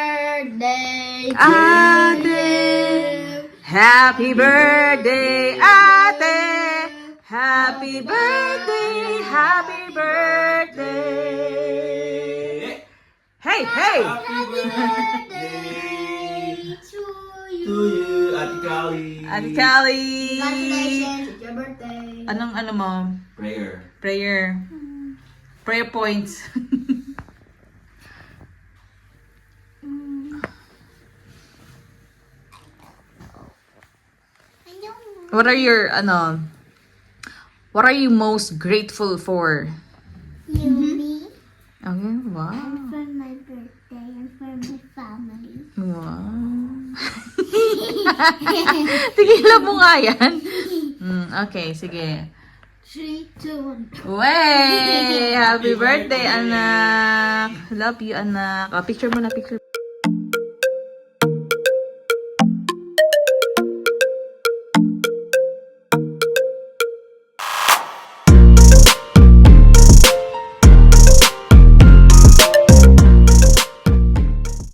birthday to Ate. Happy birthday, Ate. Happy birthday, happy birthday. Hey, hey. Happy birthday to to you, Ate Callie. Ate Callie. Congratulations, it's your birthday. Anong ano mo? Prayer. Prayer. Prayer points. What are your, what are you most grateful for? Me Okay, wow. for my birthday and for my family. Wow. Tigilan mo nga yan. Okay, sige. 3, 2, 1. Way! Happy birthday, anak! Love you, anak. Picture mo na, picture.